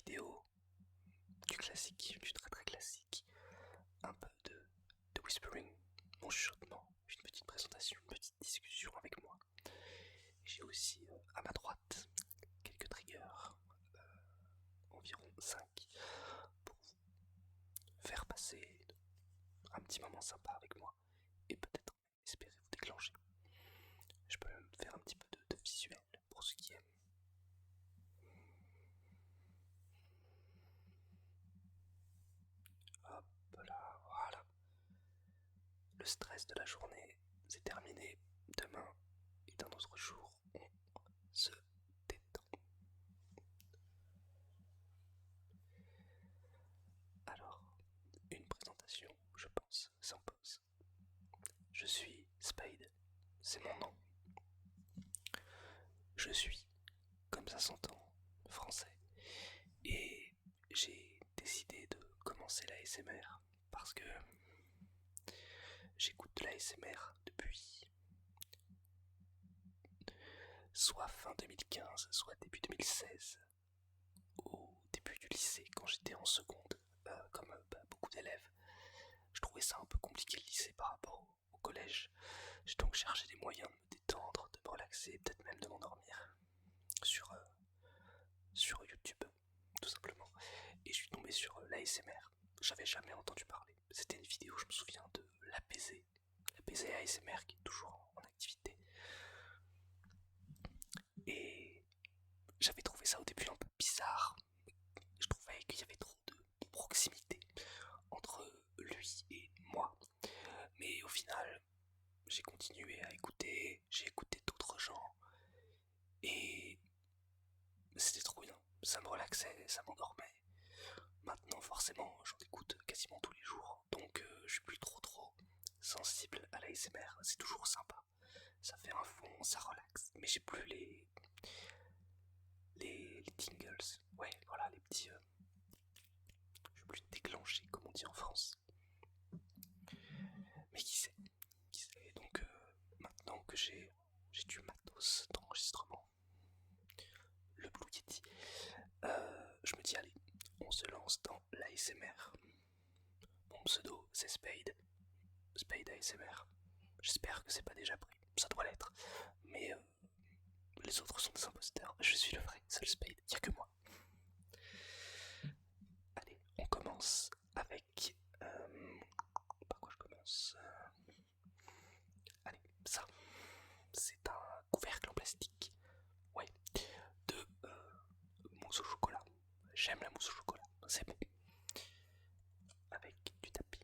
vidéo, du classique, du très très classique, un peu de whispering, mon chuchotement, une petite présentation, une petite discussion avec moi. J'ai aussi à ma droite quelques triggers, environ 5, pour vous faire passer un petit moment sympa avec moi et peut-être espérer vous déclencher. Je peux même faire un petit peu de visuel pour ceux qui aiment. Hop là, voilà. Le stress de la journée, c'est terminé. Demain est un autre jour. On se détend. Alors, une présentation, je pense, s'impose. Je suis Spade, c'est mon nom. Je suis, comme ça s'entend, français. Et j'ai décidé de commencer la l'ASMR parce que j'écoute la l'ASMR depuis soit fin 2015, soit début 2016, au début du lycée, quand j'étais en seconde, comme beaucoup d'élèves. Je trouvais ça un peu compliqué le lycée par rapport au collège. J'ai donc cherché des moyens de me détendre, de me relaxer, peut-être même de m'endormir sur, sur YouTube, tout simplement. Et je suis tombé sur l'ASMR. J'avais jamais entendu parler. C'était une vidéo, je me souviens, de l'APZ ASMR qui est toujours en activité. Et j'avais trouvé ça au début un peu bizarre. Je trouvais qu'il y avait trop de proximité entre lui et moi. Mais au final, j'ai continué à écouter, j'ai écouté d'autres gens et c'était trop bien. Ça me relaxait, ça m'endormait. Maintenant, forcément, j'en écoute quasiment tous les jours, donc je suis plus trop sensible à l'ASMR. C'est toujours sympa. Ça fait un fond, ça relaxe. Mais j'ai plus les tingles. Ouais, voilà, les petits. Je suis plus déclenché, comme on dit en France. Mais qui sait? Qui sait? Donc, maintenant que j'ai du matos d'enregistrement, le Blue Yeti, je me dis, allez, on se lance dans l'ASMR. Mon pseudo, c'est Spade. Spade ASMR. J'espère que c'est pas déjà pris. Ça doit l'être. Mais les autres sont des imposteurs. Je suis le vrai, seul Spade. Y a que moi. Allez, on commence avec. Par quoi je commence? Allez, ça. C'est un couvercle en plastique. Ouais. De mousse au chocolat. J'aime la mousse au chocolat. C'est bon. Avec du tapping.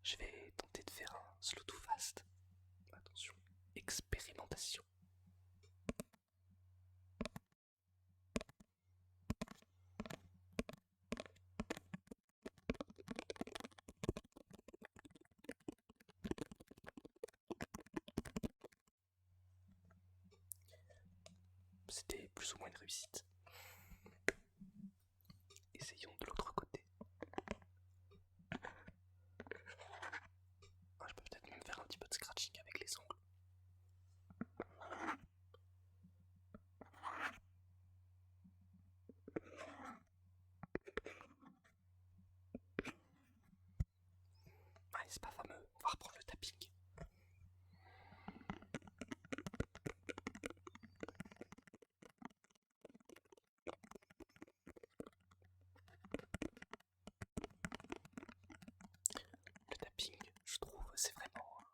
Je vais tenter de faire un slow to fast. Attention, expérimentation. C'était plus ou moins une réussite. Essayons de l'autre côté. Ah, je peux peut-être même faire un petit peu de scratching avec les ongles. Ah, c'est pas fameux, on va reprendre le tapping. Le tapping, je trouve, c'est vraiment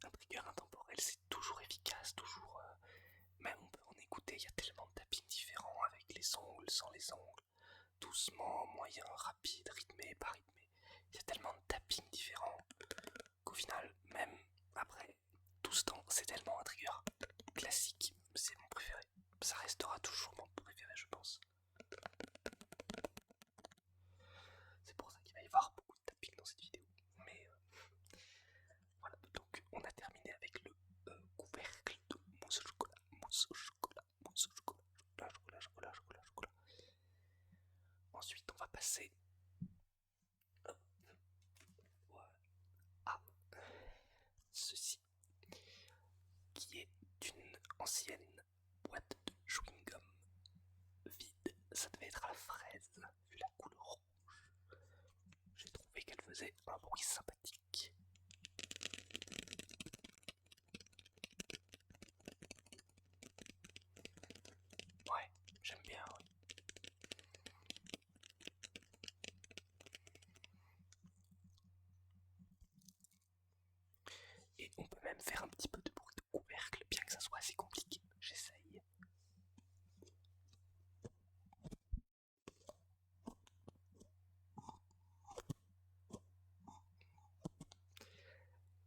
un trigger intemporel, c'est toujours efficace, toujours. Même on peut en écouter, il y a tellement de tapping différents avec les ongles, sans les ongles, doucement, moyen, rapide, rythmé, pas rythmé. Il y a tellement de tapping différents qu'au final, même après tout ce temps, c'est tellement un trigger classique, c'est mon préféré. Ça restera toujours mon préféré, je pense. C'est pour ça qu'il va y avoir beaucoup de tapping dans cette vidéo. Mais voilà, donc on a terminé avec le couvercle de mousse au chocolat, mousse au chocolat, mousse au chocolat, chocolat, chocolat, chocolat, chocolat, chocolat. Ensuite, on va passer faisait un bruit sympathique. Ouais, j'aime bien, oui. Et on peut même faire un petit peu de bruit de couvercle, bien que ça soit assez compliqué. J'essaye.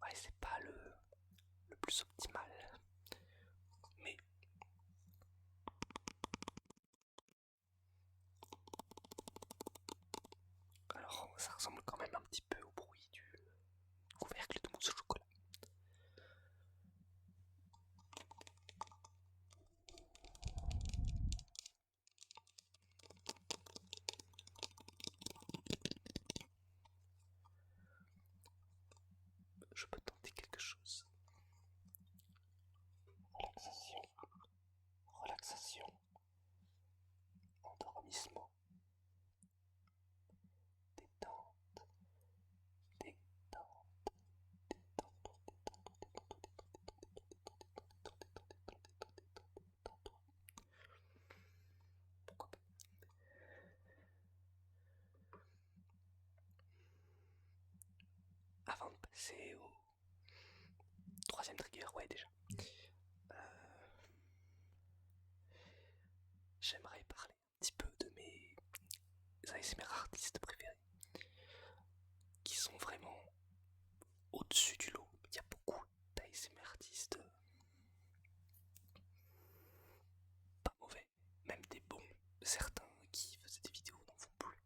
Ouais, c'est pas le plus optimal. Mais alors, ça ressemble quand même un petit peu au bruit du couvercle de mousse au chocolat. Je peux tenter quelque chose. Relaxation, relaxation, endormissement, détente, détente, pourquoi pas. Avant de passer au troisième trigger, ouais déjà. J'aimerais parler un petit peu de mes ASMR artistes préférés, qui sont vraiment au-dessus du lot. Il y a beaucoup d'ASMR artistes pas mauvais, même des bons. Certains qui faisaient des vidéos n'en font plus.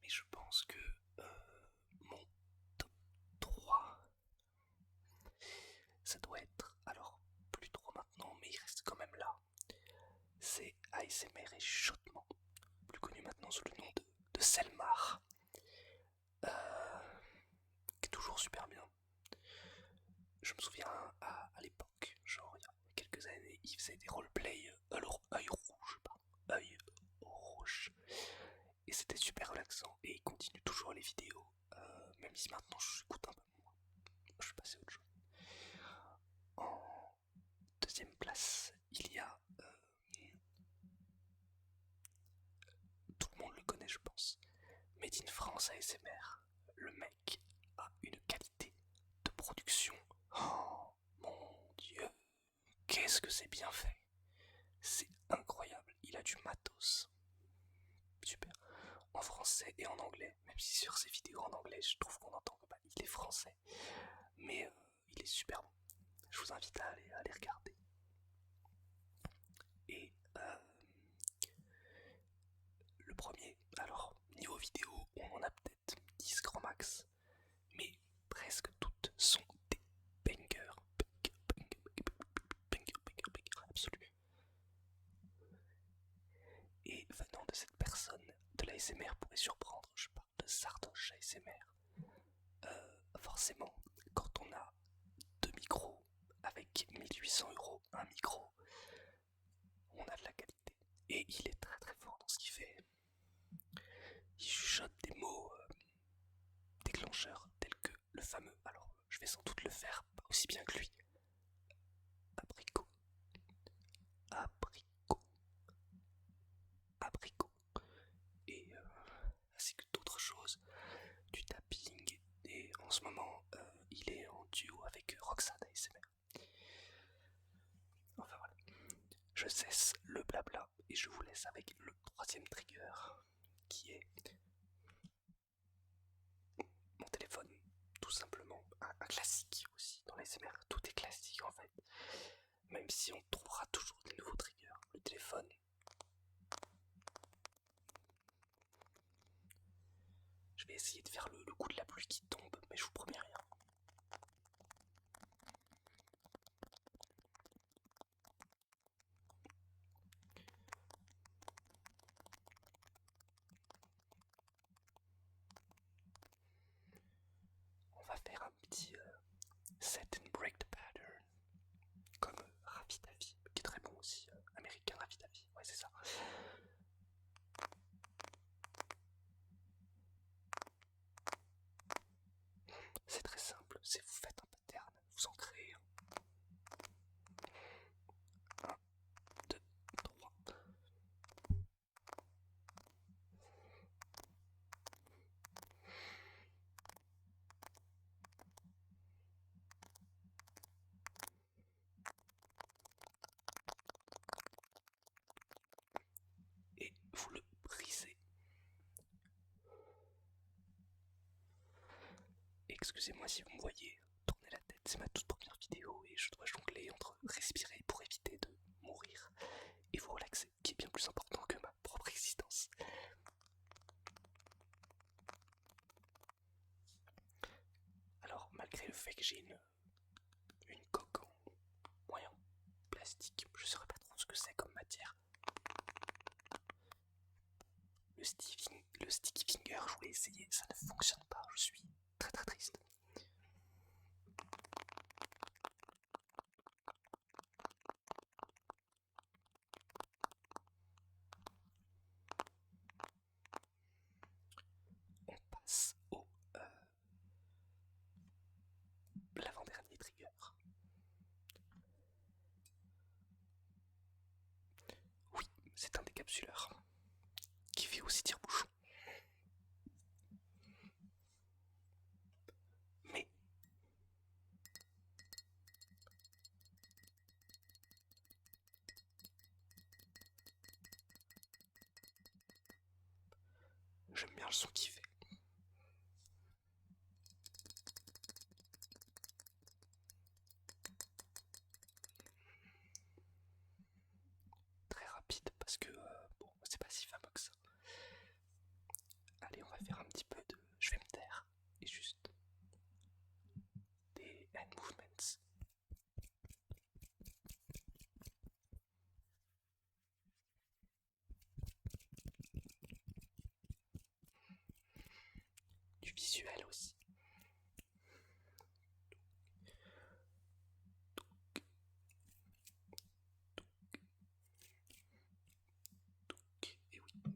Mais je pense que mon top 3, ça doit être, alors plus trop maintenant, mais il reste quand même là. C'est ASMR et chuchotement, plus connu maintenant sous le nom de Selmar, qui est toujours super bien. Je me souviens à l'époque, genre il y a quelques années, il faisait des roleplays œil rouge, pardon, œil rouge. Et c'était super relaxant. Et il continue toujours les vidéos, même si maintenant je écoute un peu moins. Je suis passé à autre chose. En deuxième place, il y a tout le monde le connaît, je pense. Made in France ASMR. Le mec a une qualité de production. Oh mon dieu, qu'est-ce que c'est bien fait! C'est incroyable, il a du matos. Super. En français et en anglais, même si sur ses vidéos en anglais, je trouve qu'on entend que il est français. Mais il est super bon. Je vous invite à aller regarder. Et le premier, alors niveau vidéo, on en a peut-être 10 grands max, mais presque toutes sont des bangers. Banger absolu. Et venant de cette personne, de l'ASMR pourrait surprendre, je parle de Sardoche ASMR. Forcément, quand on a deux micros avec 1800 € un micro, on a de la qualité. Et il est très très fort dans ce qu'il fait. Il chuchote des mots déclencheurs tels que le fameux, alors je vais sans doute le faire pas aussi bien que lui, abricot, abricot, abricot, et ainsi que d'autres choses, du tapping, et en ce moment il est en duo avec Roxane ASMR. Enfin voilà, je cesse le blabla et je vous laisse avec le troisième trigger qui est mon téléphone, tout simplement. Un classique aussi dans les SMR, tout est classique en fait. Même si on trouvera toujours des nouveaux triggers, le téléphone. Je vais essayer de faire le coup de la pluie qui tombe, mais je vous promets rien. On va faire un petit set and break the pattern, comme Ravi Davi, qui est très bon aussi, américain Ravi Davi, ouais c'est ça. excusez-moi si vous me voyez tourner la tête, c'est ma toute première vidéo et je dois jongler entre respirer pour éviter de mourir et vous relaxer, qui est bien plus important que ma propre existence. Alors, malgré le fait que j'ai une coque en moyen plastique, je ne saurais pas trop ce que c'est comme matière. Le sticky finger, je voulais essayer, ça ne fonctionne pas, je suis très très triste. On passe au l'avant-dernier trigger. Oui, c'est un décapsuleur qui fait aussi tire-bouchon. Mais j'aime bien le son qu'il fait. Très rapide parce que bon, c'est pas si fameux que ça. Allez, on va faire un petit peu de. Je vais me taire et juste des hand movements. Du visuel aussi. Et oui.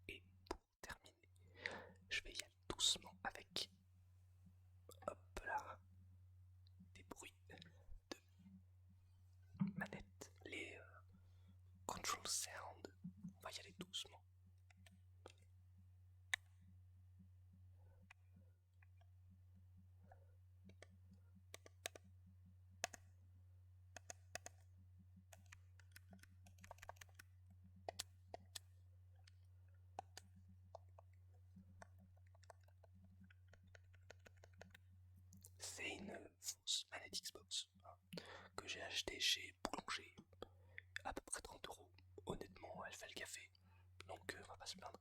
Et pour terminer, je vais y aller doucement avec, hop là, des bruits de manette, les control sound. On va y aller doucement. C'est une fausse manette Xbox que j'ai achetée chez Boulanger à peu près 30€. Honnêtement, elle fait le café, donc on va pas se plaindre.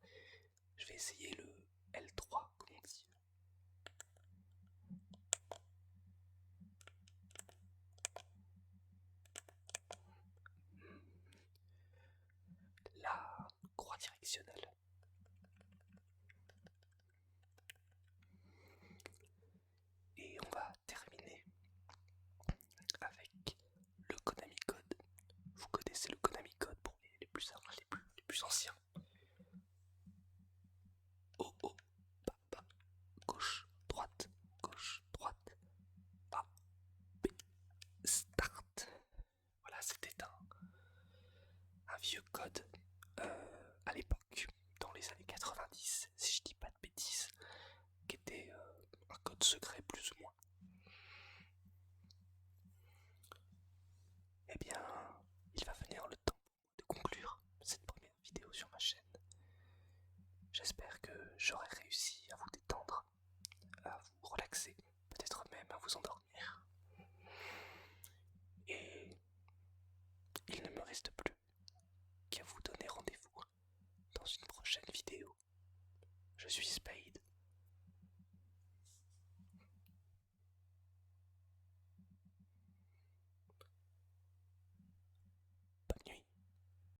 Je vais essayer le L3, comme on dit. La croix directionnelle. Et on va terminer avec le Konami Code. Vous connaissez le Konami Code pour les plus anciens. Oh oh, bas, bas, gauche, droite, bas, B, start. Voilà, c'était un vieux code à l'époque, dans les années 90, si je dis pas de bêtises, qui était un code secret plus ou moins. Eh bien, il va venir le temps de conclure cette première vidéo sur ma chaîne. J'espère que j'aurai réussi à vous détendre, à vous relaxer, peut-être même à vous endormir. Et il ne me reste plus